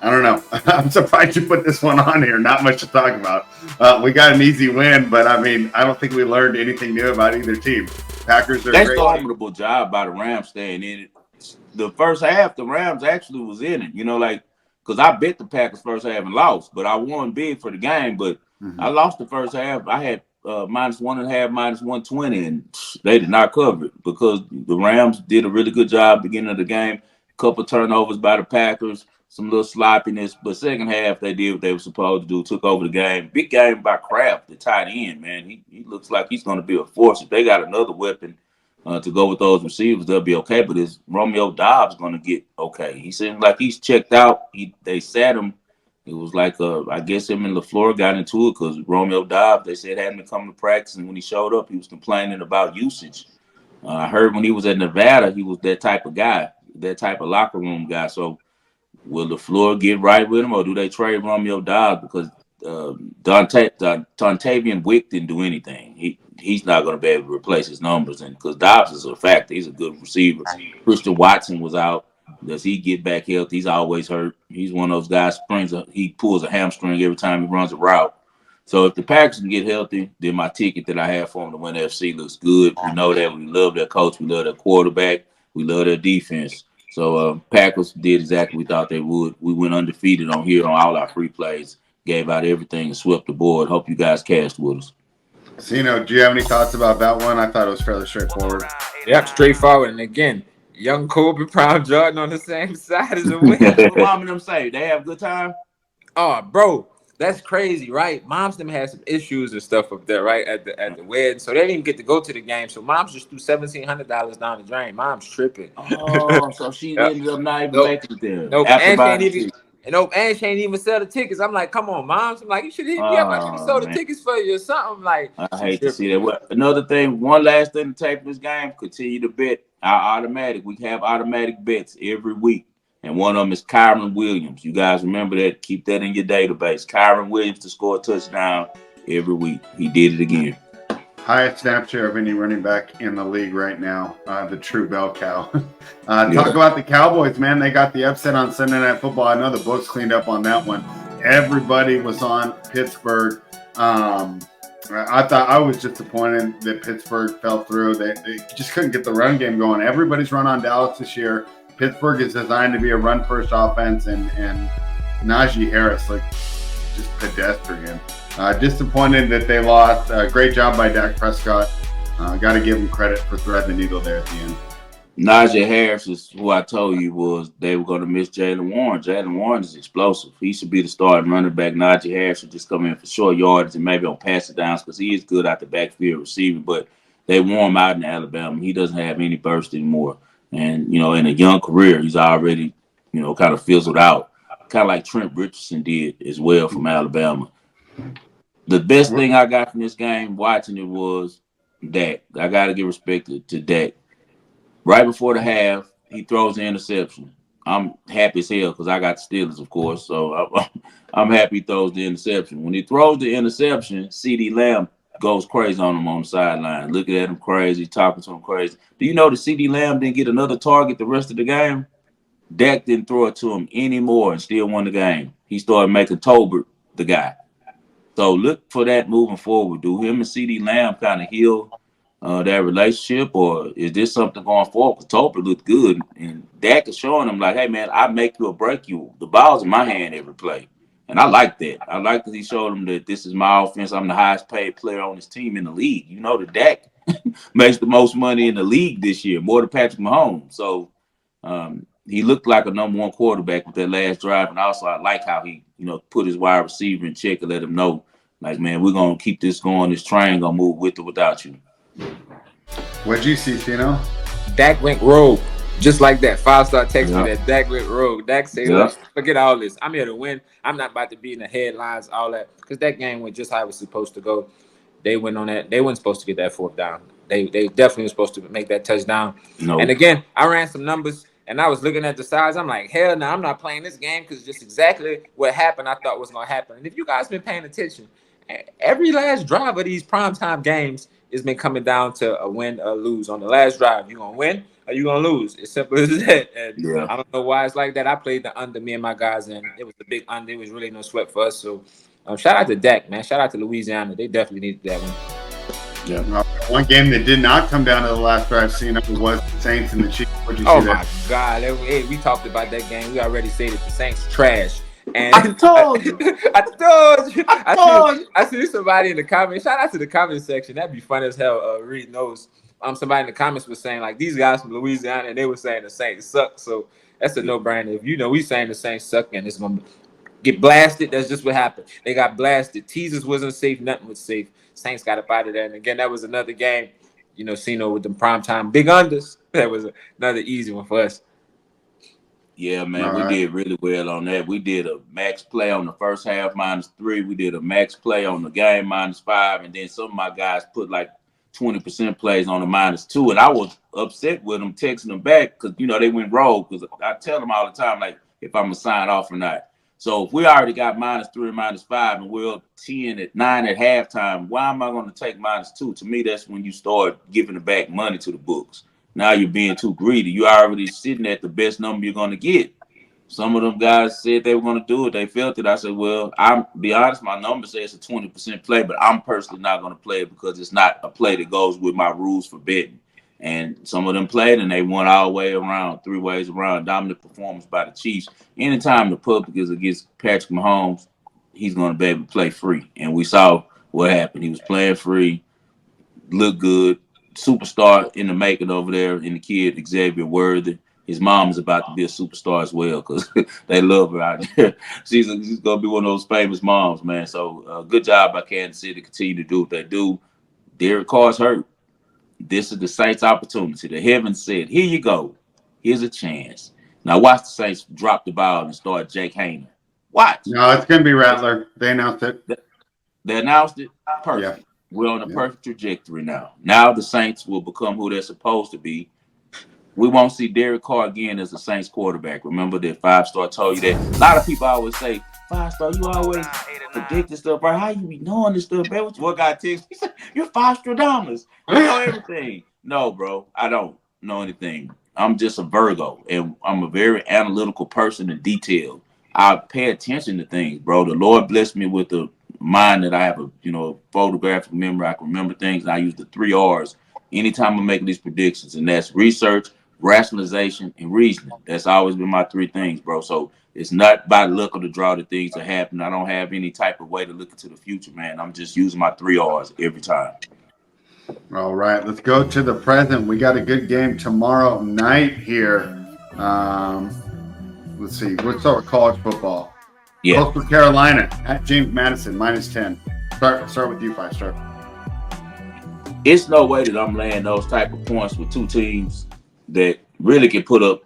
I don't know. I'm surprised you put this one on here. Not much to talk about. We got an easy win, but I mean, I don't think we learned anything new about either team. Packers are That's great. a formidable job by the Rams staying in it. The first half, the Rams actually was in it. You know, like, because I bet the Packers first half and lost, but I won big for the game. But I lost the first half. I had -1.5, -120, and they did not cover it because the Rams did a really good job beginning of the game. Couple turnovers by the Packers, some little sloppiness, but second half they did what they were supposed to do, took over the game. Big game by Kraft, the tight end, man. He looks like he's going to be a force. If they got another weapon to go with those receivers, they'll be okay. But is Romeo Doubs going to get okay? He seems like he's checked out. They sat him. It was like I guess him and LaFleur got into it because Romeo Doubs, they said, hadn't been coming to practice, and when he showed up, he was complaining about usage. I heard when he was at Nevada, he was that type of guy, that type of locker room guy. So will LaFleur get right with him, or do they trade Romeo Doubs because Dontavian Wick didn't do anything? He's not going to be able to replace his numbers, and because Dobbs is a factor, he's a good receiver. Christian Watson was out. Does he get back healthy? He's always hurt. He's one of those guys. He pulls a hamstring every time he runs a route. So if the Packers can get healthy, then my ticket that I have for them to win the FC looks good. We know that. We love their coach. We love their quarterback. We love their defense. So Packers did exactly what we thought they would. We went undefeated on here on all our free plays, gave out everything and swept the board. Hope you guys cashed with us. Sino, do you have any thoughts about that one? I thought it was fairly straightforward. Yep, straightforward. And again, young Kobe, Prime Jordan on the same side as a win. What mom and them say? They have a good time? Oh, bro, that's crazy, right? Mom's them had some issues and stuff up there, right, at the wedding. So they didn't even get to go to the game. So Mom's just threw $1,700 down the drain. Mom's tripping. Oh, so she ended up not even making it there. Nope, and she ain't even sell the tickets. I'm like, come on, Mom. I'm like, you should hit me up. I should have sold the tickets for you or something. Like, I hate to see that. Well, another thing, one last thing to take from this game, continue to bet our automatic. We have automatic bets every week. And one of them is Kyron Williams. You guys remember that. Keep that in your database. Kyron Williams to score a touchdown every week. He did it again. Highest snap share of any running back in the league right now. The true bell cow. Talk about the Cowboys, man. They got the upset on Sunday Night Football. I know the books cleaned up on that one. Everybody was on Pittsburgh. I thought I was disappointed that Pittsburgh fell through. They just couldn't get the run game going. Everybody's run on Dallas this year. Pittsburgh is designed to be a run-first offense, and Najee Harris looked just pedestrian. Disappointed that they lost. Great job by Dak Prescott. Got to give him credit for threading the needle there at the end. Najee Harris is who I told you was they were going to miss Jaylen Warren. Jaylen Warren is explosive. He should be the starting running back. Najee Harris should just come in for short yardage and maybe on passing downs because he is good out the backfield receiving, but they wore him out in Alabama. He doesn't have any burst anymore. And, in a young career, he's already, kind of fizzled out. Kind of like Trent Richardson did as well from Alabama. The best thing I got from this game watching it was Dak. I got to give respect to Dak. Right before the half, he throws the interception. I'm happy as hell because I got the Steelers, of course. So I'm happy he throws the interception. When he throws the interception, CeeDee Lamb goes crazy on him on the sideline, looking at him crazy, talking to him crazy. Do you know that CeeDee Lamb didn't get another target the rest of the game? Dak didn't throw it to him anymore and still won the game. He started making Tolbert the guy. So look for that moving forward. Do him and CeeDee Lamb kind of heal that relationship, or is this something going forward? Because Tolbert looked good, and Dak is showing him like, hey, man, I make you or break you. The ball's in my hand every play. And I like that. I like that he showed him that this is my offense. I'm the highest paid player on his team in the league. You know that Dak makes the most money in the league this year, more than Patrick Mahomes. So he looked like a number one quarterback with that last drive. And also I like how he, put his wide receiver in check and let him know, like, man, we're going to keep this going. This train going to move with or without you. What'd you see, Tino? Dak went rogue. Just like that, 5-star text me Yeah. that Dak went rogue. Dak say, Yeah. look, forget all this. I'm here to win. I'm not about to be in the headlines, all that. Because that game went just how it was supposed to go. They went on that. They weren't supposed to get that fourth down. They definitely were supposed to make that touchdown. No. And again, I ran some numbers and I was looking at the size. I'm like, hell no, I'm not playing this game because just exactly what happened I thought was going to happen. And if you guys been paying attention, every last drive of these primetime games has been coming down to a win or lose. On the last drive, you going to win or you going to lose. It's simple as that. And Yeah. I don't know why it's like that. I played the under, me and my guys, and it was a big under. It was really no sweat for us. So shout out to Dak, man. Shout out to Louisiana. They definitely needed that one. Yeah. One game that did not come down to the last drive scene was the Saints and the Chiefs. What'd you Oh see my there? God! Hey, we talked about that game. We already said that the Saints trash. And I told you. I told you. told you. I see somebody in the comments. Shout out to the comment section. That'd be fun as hell. Reading those. Somebody in the comments was saying like these guys from Louisiana, and they were saying the Saints suck. So that's a no-brainer. If you know we saying the Saints suck, and it's gonna get blasted. That's just what happened. They got blasted. Teasers wasn't safe. Nothing was safe. Saints got up out of there. And again, that was another game. You know, Cino with them primetime big unders. That was another easy one for us. Yeah, man, All we right. did really well on that. We did a max play on the first half -3. We did a max play on the game -5, and then some of my guys put like 20% plays on the -2, and I was upset with them, texting them back because they went rogue. Because I tell them all the time like if I'm gonna sign off or not. So if we already got -3, -5, and we're up 10 at 9 at halftime, why am I going to take -2? To me, that's when you start giving back money to the books. Now you're being too greedy. You're already sitting at the best number you're going to get. Some of them guys said they were going to do it. They felt it. I said, well, I'm be honest, my number says it's a 20% play, but I'm personally not going to play it because it's not a play that goes with my rules for betting. And some of them played, and they went all the way around, 3 ways around. Dominant performance by the Chiefs. Anytime the public is against Patrick Mahomes, he's going to be able to play free. And we saw what happened. He was playing free, looked good, superstar in the making over there, and the kid, Xavier Worthy. His mom is about to be a superstar as well because they love her out there. She's going to be one of those famous moms, man. So good job by Kansas City to continue to do what they do. Derek Carr's hurt. This is the Saints' opportunity. The heavens said, here you go. Here's a chance. Now watch the Saints drop the ball and start Jake Hayner. Watch. No, it's going to be Rattler. They announced it. They announced it. Perfect. Yeah. We're on a perfect trajectory now. Now the Saints will become who they're supposed to be. We won't see Derek Carr again as a Saints quarterback. Remember that 5-star told you that. A lot of people always say, 5-star, you always predicting stuff, right? How you be knowing this stuff, man? What guy text? He said, you're 5-star dominance. You know everything. No, bro, I don't know anything. I'm just a Virgo, and I'm a very analytical person and detailed. I pay attention to things, bro. The Lord blessed me with the mind that I have a photographic memory. I can remember things, and I use the 3 R's anytime I'm making these predictions, and that's research, rationalization, and reasoning. That's always been my 3 things, bro. So it's not by luck or the draw that things are happening. I don't have any type of way to look into the future, man. I'm just using my 3 R's every time. All right, let's go to the present. We got a good game tomorrow night here. Let's see. Let's start with college football. Yeah. Coastal Carolina at James Madison, -10. Start with you, 5-star. It's no way that I'm laying those type of points with 2 teams that really can put up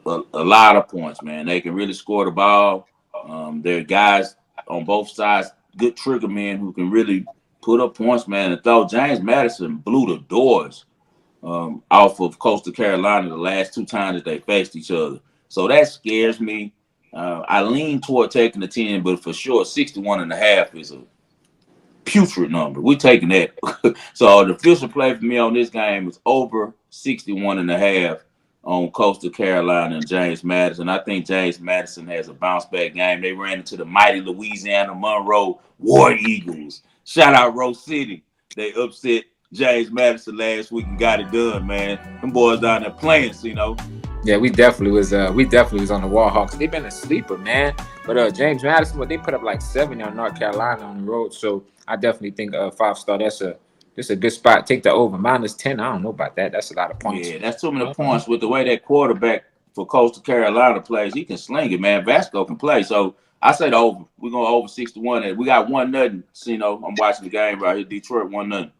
a lot of points, man. They can really score the ball. There are guys on both sides, good trigger men who can really put up points, man. And though James Madison blew the doors off of Coastal Carolina the last 2 times that they faced each other. So that scares me. I lean toward taking the 10, but for sure 61.5 is a putrid number. We're taking that. So the official play for me on this game is over 61.5 on Coastal Carolina and James Madison. I think James Madison has a bounce back game. They ran into the mighty Louisiana Monroe War Eagles. Shout out Rose City. They upset James Madison last week and got it done, man. Them boys down there playing, Yeah, we definitely was on the Warhawks. They've been a sleeper, man. But James Madison, they put up like 70 on North Carolina on the road. So I definitely think 5-star. That's a good spot. Take the over. -10. I don't know about that. That's a lot of points. Yeah, that's too many points with the way that quarterback for Coastal Carolina plays. He can sling it, man. Vasco can play. So I say the over. We're going over 61. And we got 1-0. I'm watching the game right here. Detroit 1-0.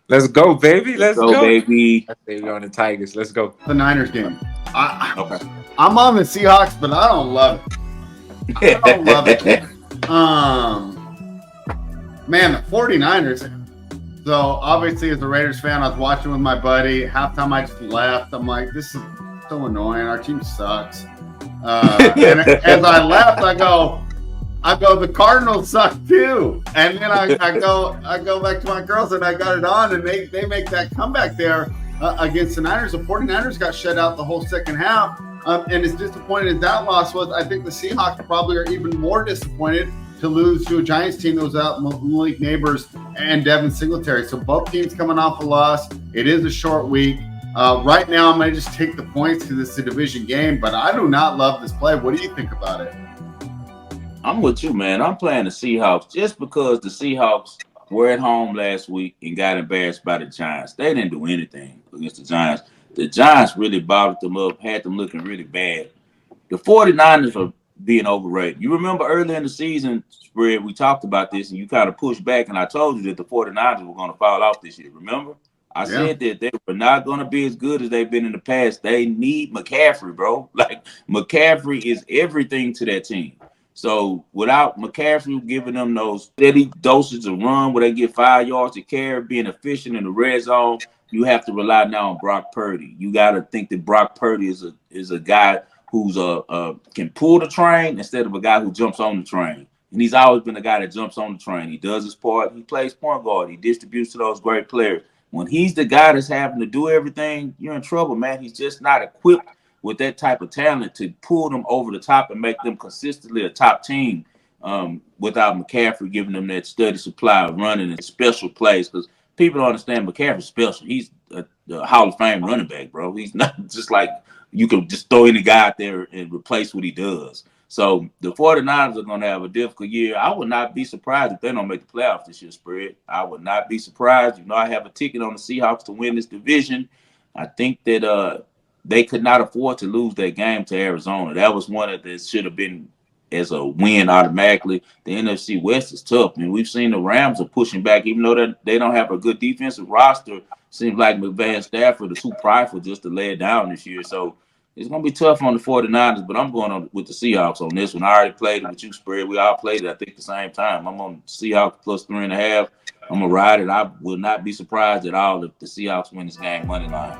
Let's go, baby. Let's go. Baby. I say we're on the Tigers. Let's go. The Niners game. Okay. I'm on the Seahawks, but I don't love it. I don't love it. Man, the 49ers. So obviously, as a Raiders fan, I was watching with my buddy. Halftime, I just left. I'm like, this is so annoying. Our team sucks. And as I left, I go, the Cardinals suck too. And then I go back to my girls and I got it on, and they make that comeback there against the Niners. The 49ers got shut out the whole second half. And as disappointed as that loss was, I think the Seahawks probably are even more disappointed to lose to a Giants team that was out Malik Neighbors and Devin Singletary. So both teams coming off a loss. It is a short week. Right now, I'm going to just take the points because it's a division game, but I do not love this play. What do you think about it? I'm with you, man. I'm playing the Seahawks just because the Seahawks were at home last week and got embarrassed by the Giants. They didn't do anything against the Giants. The Giants really bottled them up, had them looking really bad. The 49ers are being overrated. You remember earlier in the season, Spread, we talked about this, and you kind of pushed back, and I told you that the 49ers were going to fall off this year. Remember? I said that they were not going to be as good as they've been in the past. They need McCaffrey, bro. Like, McCaffrey is everything to that team. So without McCaffrey giving them those steady doses of run where they get 5 yards to carry, being efficient in the red zone, you have to rely now on Brock Purdy. You got to think that Brock Purdy is a guy who's can pull the train instead of a guy who jumps on the train. And he's always been a guy that jumps on the train. He does his part. He plays point guard. He distributes to those great players. When he's the guy that's having to do everything, you're in trouble, man. He's just not equipped with that type of talent to pull them over the top and make them consistently a top team without McCaffrey giving them that steady supply of running and special plays. Because people don't understand McCaffrey's special. He's a Hall of Fame running back, bro. He's not just like you can just throw any guy out there and replace what he does. So the 49ers are going to have a difficult year. I would not be surprised if they don't make the playoffs this year, Spread. I would not be surprised. You know, I have a ticket on the Seahawks to win this division. I think that they could not afford to lose that game to Arizona. That was one that should have been as a win automatically. The NFC West is tough. I mean, we've seen the Rams are pushing back, even though they don't have a good defensive roster. Seems like McVay and Stafford are too prideful just to lay it down this year. So it's going to be tough on the 49ers, but I'm going on with the Seahawks on this one. I already played it with you, Spread. We all played it, I think, at the same time. I'm on Seahawks plus 3.5. I'm going to ride it. I will not be surprised at all if the Seahawks win this game money line.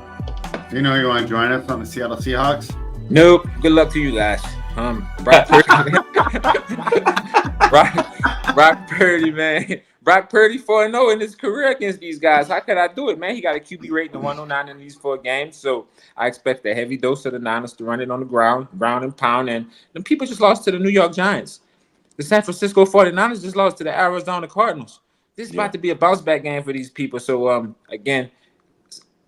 Do you know you want to join us on the Seattle Seahawks? Nope. Good luck to you guys. Brock Purdy. Brock Purdy, man. Brock Purdy 4-0 in his career against these guys. How could I do it, man? He got a QB rating of 109 in these 4 games. So I expect a heavy dose of the Niners to run it on the ground and pound. And the people just lost to the New York Giants. The San Francisco 49ers just lost to the Arizona Cardinals. This is about to be a bounce back game for these people. So again,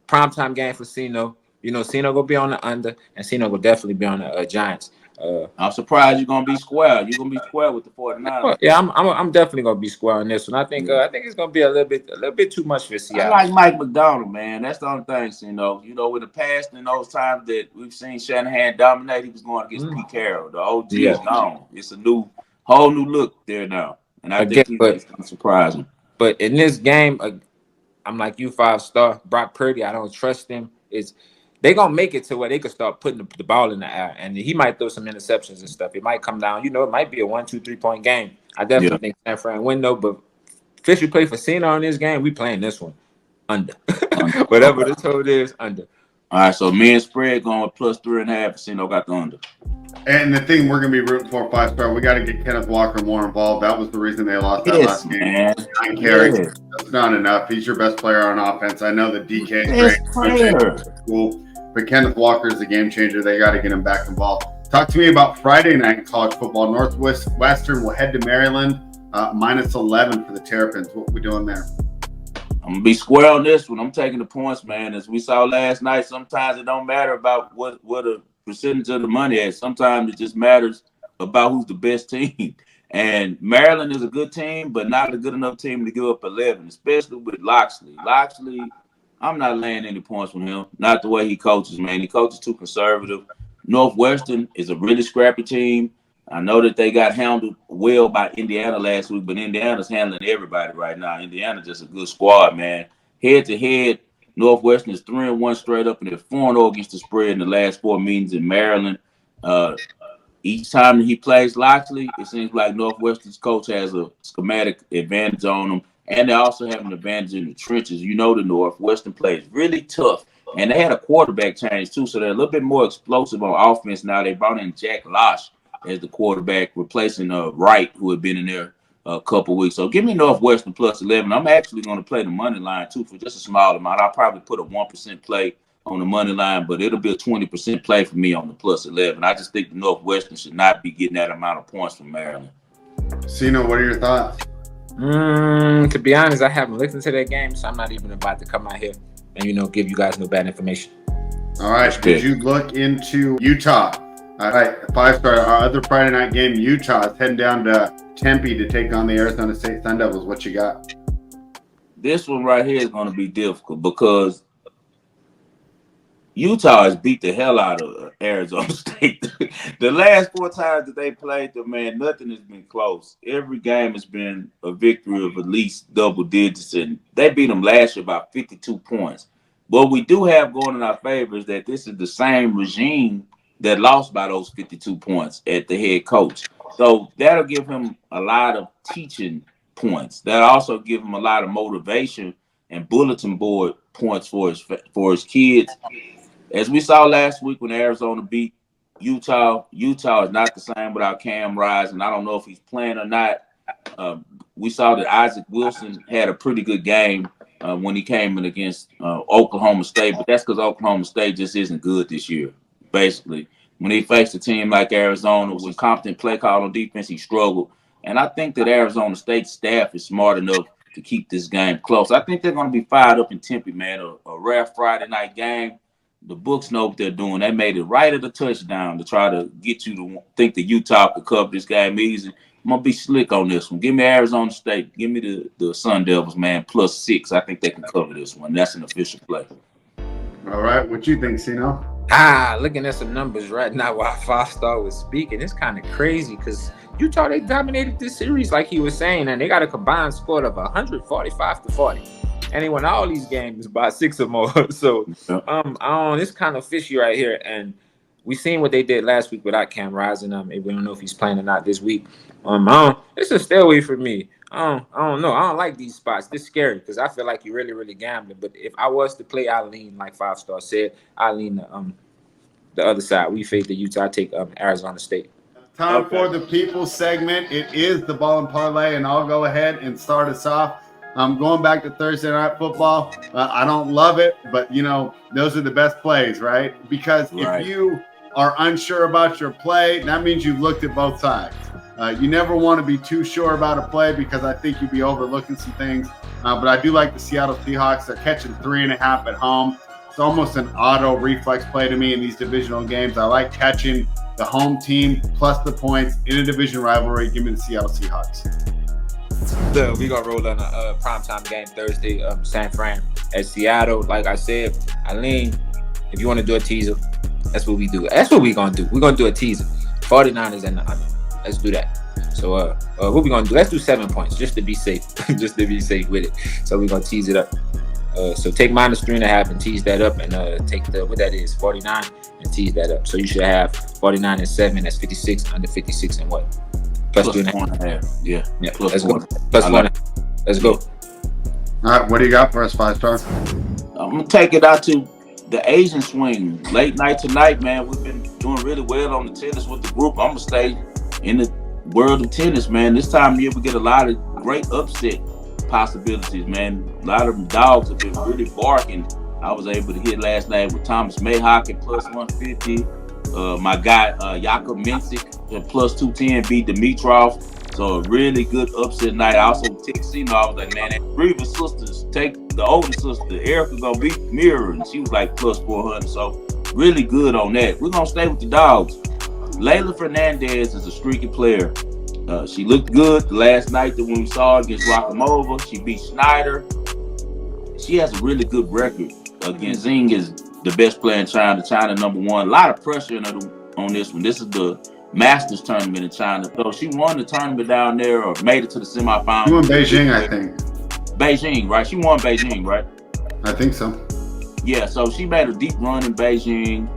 primetime game for Cino. You know, Cino will be on the under, and Cino will definitely be on the Giants. I'm surprised you're gonna be square. You're gonna be square with the 49ers. Yeah, I'm definitely gonna be square on this one. I think it's gonna be a little bit too much for Seattle. I like Mike McDonald, man. That's the only thing, you know. In the past, in those times that we've seen Shanahan dominate, he was going against Pete Carroll. The OG is gone. It's a whole new look there now, and I think he's gonna surprise him. But in this game, I'm like you, 5-star Brock Purdy. I don't trust him. They're going to make it to where they could start putting the ball in the air. And he might throw some interceptions and stuff. It might come down. You know, it might be a 1, 2, 3-point game. I definitely think San Fran win, though. But officially play for Cena on this game, we playing this one under. Whatever the total is, under. All right, so me and Spread going with plus 3.5. Cena got the under. And the thing we're going to be rooting for, 5-star, we got to get Kenneth Walker more involved. That was the reason they lost that last game. 9 carries. That's not enough. He's your best player on offense. I know that DK is great. Cool. But Kenneth Walker is the game changer. They got to get him back involved. Talk to me about Friday night in college football. Northwestern will head to Maryland, minus 11 for the Terrapins. What are we doing there? I'm going to be square on this one. I'm taking the points, man. As we saw last night, sometimes it don't matter about what a percentage of the money is. Sometimes it just matters about who's the best team. And Maryland is a good team, but not a good enough team to give up 11, especially with Loxley. Loxley, I'm not laying any points with him. Not the way he coaches, man. He coaches too conservative. Northwestern is a really scrappy team. I know that they got handled well by Indiana last week, but Indiana's handling everybody right now. Indiana's just a good squad, man. Head to head, Northwestern is 3-1 straight up, and they're 4-0 against the spread in the last 4 meetings in Maryland. Each time he plays Loxley, it seems like Northwestern's coach has a schematic advantage on them, and they also have an advantage in the trenches. You know, the Northwestern plays really tough, and they had a quarterback change too, so they're a little bit more explosive on offense now. They brought in Jack Losh as the quarterback, replacing Wright, who had been in there a couple weeks. So give me Northwestern plus 11. I'm actually going to play the money line too for just a small amount. I'll probably put a 1% play on the money line, but it'll be a 20% play for me on the plus 11. I just think the Northwestern should not be getting that amount of points from Maryland. Sino, what are your thoughts? To be honest, I haven't listened to that game, so I'm not even about to come out here and give you guys no bad information. All right. Did you look into Utah? All right, 5-star. Our other Friday night game, Utah is heading down to Tempe to take on the Arizona State Sun Devils. What you got? This one right here is going to be difficult because Utah has beat the hell out of Arizona State. The last 4 times that they played them, man, nothing has been close. Every game has been a victory of at least double digits, and they beat them last year by 52 points. What we do have going in our favor is that this is the same regime that lost by those 52 points at the head coach. So that'll give him a lot of teaching points. That'll also give him a lot of motivation and bulletin board points for his kids. As we saw last week when Arizona beat Utah is not the same without Cam Rising. I don't know if he's playing or not. We saw that Isaac Wilson had a pretty good game when he came in against Oklahoma State, but that's because Oklahoma State just isn't good this year, basically. When he faced a team like Arizona with competent play call on defense, he struggled. And I think that Arizona State staff is smart enough to keep this game close. I think they're going to be fired up in Tempe, man. A rare Friday night game. The books know what they're doing. They made it right at the touchdown to try to get you to think that Utah could cover this game easy. I'm going to be slick on this one. Give me Arizona State. Give me the Sun Devils, man, plus 6. I think they can cover this one. That's an official play. All right. What you think, Sino? Looking at some numbers right now while 5-star was speaking, it's kind of crazy because Utah, they dominated this series like he was saying, and they got a combined score of 145-40. And they won all these games by 6 or more. So it's kind of fishy right here. And we seen what they did last week without Cam Rising. We don't know if he's playing or not this week. It's a stay away from me. I don't know. I don't like these spots. This is scary because I feel like you're really, really gambling. But if I was to play, I lean, like 5-star said, I lean the other side. We fade the Utah. I take Arizona State. Time for the people segment. It is the ball and parlay, and I'll go ahead and start us off. Going back to Thursday Night Football, I don't love it, but, those are the best plays, right? Because if you are unsure about your play, that means you've looked at both sides. You never want to be too sure about a play because I think you'd be overlooking some things. But I do like the Seattle Seahawks. They're catching 3.5 at home. It's almost an auto reflex play to me in these divisional games. I like catching the home team plus the points in a division rivalry. Give me the Seattle Seahawks. So we gonna roll on a primetime game Thursday, San Fran at Seattle. Like I said, I lean. If you want to do a teaser, that's what we do. That's what we gonna do. We're gonna do a teaser. 49ers and the under. Let's do that. So what we gonna do? Let's do 7 points just to be safe. Just to be safe with it. So we're gonna tease it up. So take minus 3.5 and tease that up, and take what that is 49 and tease that up. So you should have 49 and 7. That's 56 under 56 and what? Plus 2.5. Yeah. Let's go. Plus 1. Let's go. All right. What do you got for us, 5-star? I'm gonna take it out to the Asian swing. Late night tonight, man. We've been doing really well on the tennis with the group. I'm gonna stay in the world of tennis, man. This time of year, we get a lot of great upset possibilities, man. A lot of them dogs have been really barking. I was able to hit last night with Thomas Mayhock at plus 150. My guy Jakub Mensik at plus 210 beat Dimitrov. So a really good upset night. I also texted Sino. I was like, man, that Rivas sisters take the older sister. Erica gonna beat Mirror, and she was like plus 400. So really good on that. We're gonna stay with the dogs. Leylah Fernandez is a streaky player. She looked good last night when we saw her against Rakhimova. She beat Schneider. She has a really good record against Zing is the best player in China, China #1. A lot of pressure on this one. This is the Masters tournament in China. So she won the tournament down there or made it to the semifinal. She won Beijing, I think. Beijing, right? She won Beijing, right? I think so. Yeah, so she made a deep run in Beijing,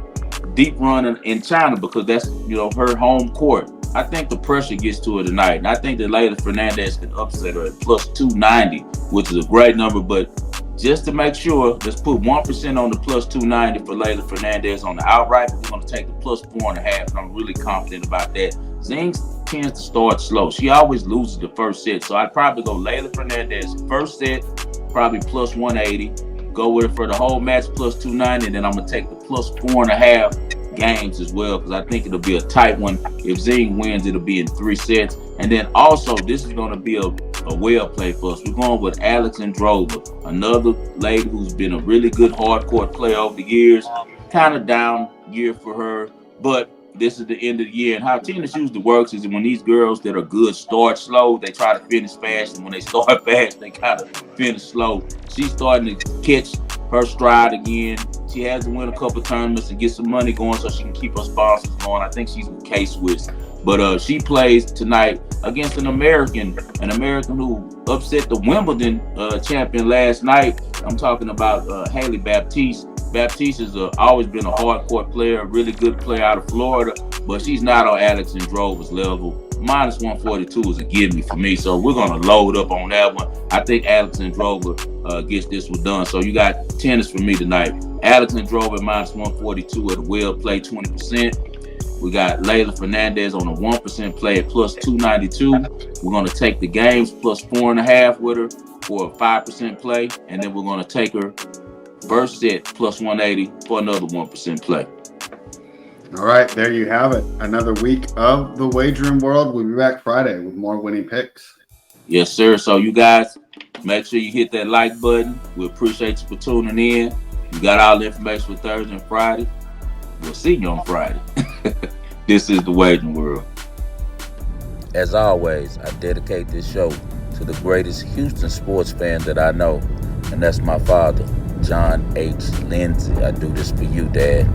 deep run in China because that's her home court. I think the pressure gets to her tonight, and I think that Leylah Fernandez can upset her at plus 290, which is a great number. But just to make sure, let's put 1% on the plus 290 for Leylah Fernandez on the outright. We're going to take the plus 4.5, and I'm really confident about that. Zing tends to start slow. She always loses the first set, so I'd probably go Leylah Fernandez first set, probably plus 180. Go with it for the whole match plus 290, and then I'm gonna take the plus 4.5 games as well because I think it'll be a tight one. If Zing wins, it'll be in 3 sets. And then also, this is gonna be a well play for us. We're going with Alex Androva, another lady who's been a really good hard court player over the years. Kind of down year for her, but this is the end of the year. And how tennis usually works is when these girls that are good start slow, they try to finish fast. And when they start fast, they kind of finish slow. She's starting to catch her stride again. She has to win a couple tournaments and get some money going so she can keep her sponsors going. I think she's with K-Swiss. But she plays tonight against an American who upset the Wimbledon champion last night. I'm talking about Haley Baptiste. Baptiste has always been a hard court player, a really good player out of Florida, but she's not on Alex Androva's level. Minus 142 is a give me for me, so we're going to load up on that one. I think Alex Androva gets this one done. So you got tennis for me tonight. Alex Androva minus 142 at a well play 20%. We got Leylah Fernandez on a 1% play at plus 292. We're going to take the games plus 4.5 with her for a 5% play, and then we're going to take her first set plus 180 for another 1% play. All right, there you have it. Another week of the Wagering World. We'll be back Friday with more winning picks. Yes, sir. So you guys, make sure you hit that like button. We appreciate you for tuning in. You got all the information for Thursday and Friday. We'll see you on Friday. This is the Wagering World. As always, I dedicate this show to the greatest Houston sports fan that I know, and that's my father, John H. Lindsay. I do this for you, Dad.